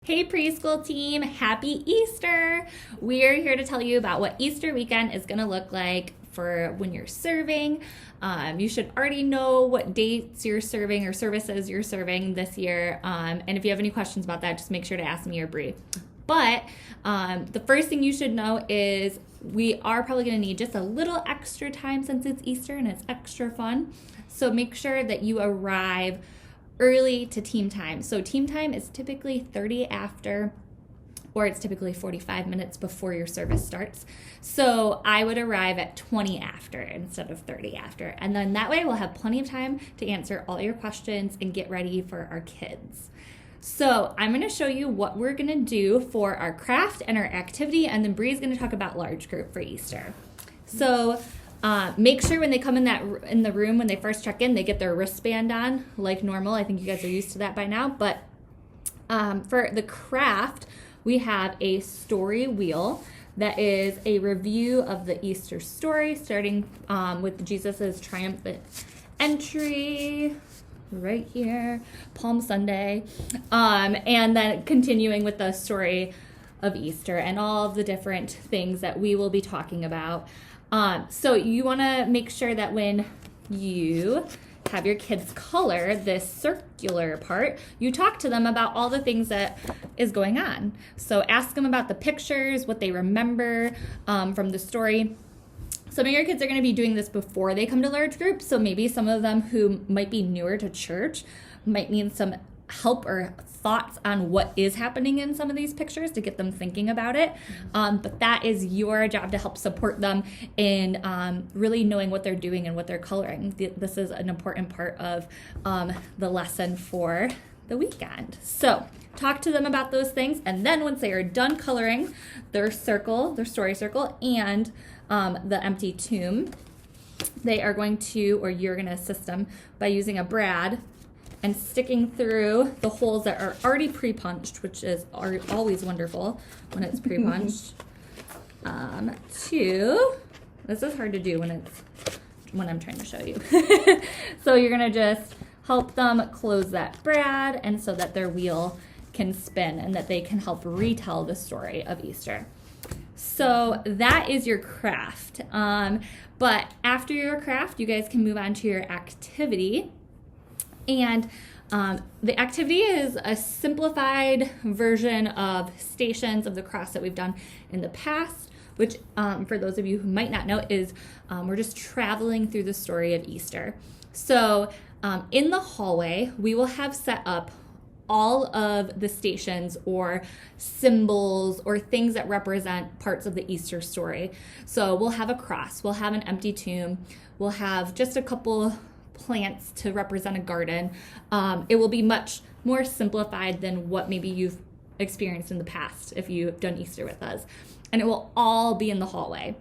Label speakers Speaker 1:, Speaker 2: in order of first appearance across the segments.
Speaker 1: Hey preschool team, happy Easter! We're here to tell you about what Easter weekend is going to look like for when you're serving. You should already know what dates you're serving or services you're serving this year. And if you have any questions about that, just make sure to ask me or Bree. But the first thing you should know is we are probably going to need just a little extra time since it's Easter and it's extra fun. So make sure that you arrive early to team time. So team time is typically 30 after, or it's typically 45 minutes before your service starts. So I would arrive at 20 after instead of 30 after. And then that way we'll have plenty of time to answer all your questions and get ready for our kids. So I'm going to show you what we're going to do for our craft and our activity, and then Bree's going to talk about large group for Easter. So make sure when they come in the room, when they first check in, they get their wristband on like normal. I think you guys are used to that by now. But for the craft, we have a story wheel that is a review of the Easter story, starting with Jesus' triumphant entry right here, Palm Sunday, and then continuing with the story of Easter and all of the different things that we will be talking about. So you want to make sure that when you have your kids color this circular part, you talk to them about all the things that is going on. So ask them about the pictures, what they remember from the story. Some of your kids are going to be doing this before they come to large groups, so maybe some of them who might be newer to church might need some help or thoughts on what is happening in some of these pictures to get them thinking about it. But that is your job to help support them in really knowing what they're doing and what they're coloring. This is an important part of the lesson for the weekend. So talk to them about those things, and then once they are done coloring their circle, their story circle, and the empty tomb, they are going to, or you're going to assist them by using a brad and sticking through the holes that are already pre-punched, which is always wonderful when it's pre-punched. This is hard to do when I'm trying to show you. So you're gonna just help them close that brad, and so that their wheel can spin and that they can help retell the story of Easter. So that is your craft. But after your craft, you guys can move on to your activity. And the activity is a simplified version of Stations of the Cross that we've done in the past, which for those of you who might not know is we're just traveling through the story of Easter. So in the hallway, we will have set up all of the stations or symbols or things that represent parts of the Easter story. So we'll have a cross, we'll have an empty tomb, we'll have just a couple plants to represent a garden. It will be much more simplified than what maybe you've experienced in the past if you've done Easter with us. And it will all be in the hallway.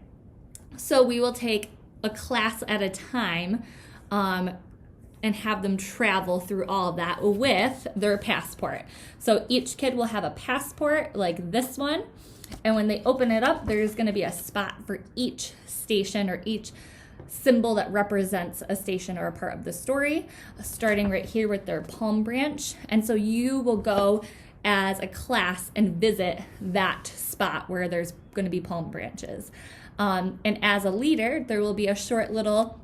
Speaker 1: So we will take a class at a time and have them travel through all of that with their passport. So each kid will have a passport like this one, and when they open it up, there's going to be a spot for each station or each symbol that represents a station or a part of the story, starting right here with their palm branch. And so you will go as a class and visit that spot where there's going to be palm branches. And as a leader, there will be a short little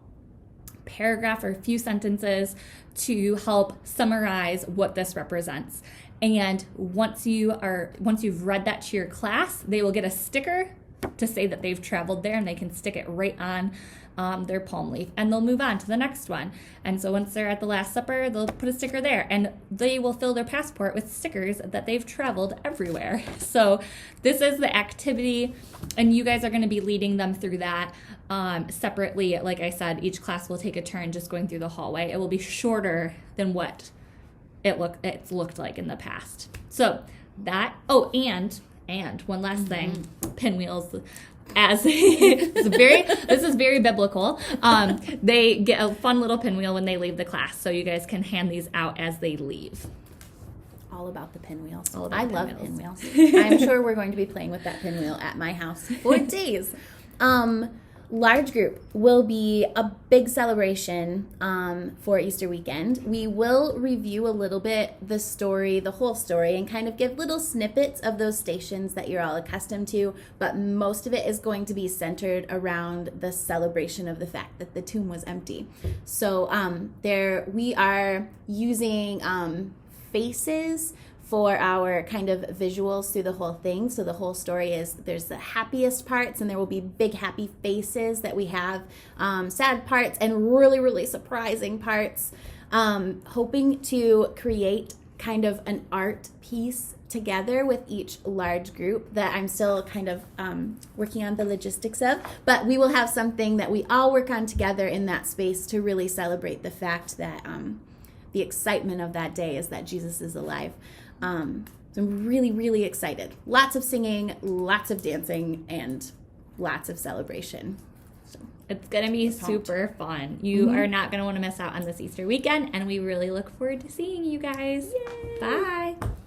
Speaker 1: paragraph or a few sentences to help summarize what this represents. And once you've read that to your class, they will get a sticker to say that they've traveled there, and they can stick it right on their palm leaf, and they'll move on to the next one. And so once they're at the Last Supper, they'll put a sticker there, and they will fill their passport with stickers that they've traveled everywhere. So this is the activity, and you guys are going to be leading them through that separately. Like I said, each class will take a turn just going through the hallway. It will be shorter than what it's looked like in the past. So that, and one last thing, pinwheels. As this is very biblical. They get a fun little pinwheel when they leave the class, so you guys can hand these out as they leave.
Speaker 2: All about the pinwheels.
Speaker 1: I
Speaker 2: love pinwheels. I'm sure we're going to be playing with that pinwheel at my house for days. large group will be a big celebration for Easter weekend. We will review a little bit the story, the whole story, and kind of give little snippets of those stations that you're all accustomed to, but most of it is going to be centered around the celebration of the fact that the tomb was empty. So we are using faces for our kind of visuals through the whole thing. So the whole story is there's the happiest parts, and there will be big happy faces that we have, sad parts, and really, really surprising parts. Hoping to create kind of an art piece together with each large group that I'm still kind of working on the logistics of. But we will have something that we all work on together in that space to really celebrate the fact that the excitement of that day is that Jesus is alive. So I'm really, really excited. Lots of singing, lots of dancing, and lots of celebration. So
Speaker 1: it's going to be super fun. You are not going to want to miss out on this Easter weekend, and we really look forward to seeing you guys.
Speaker 2: Yay.
Speaker 1: Bye.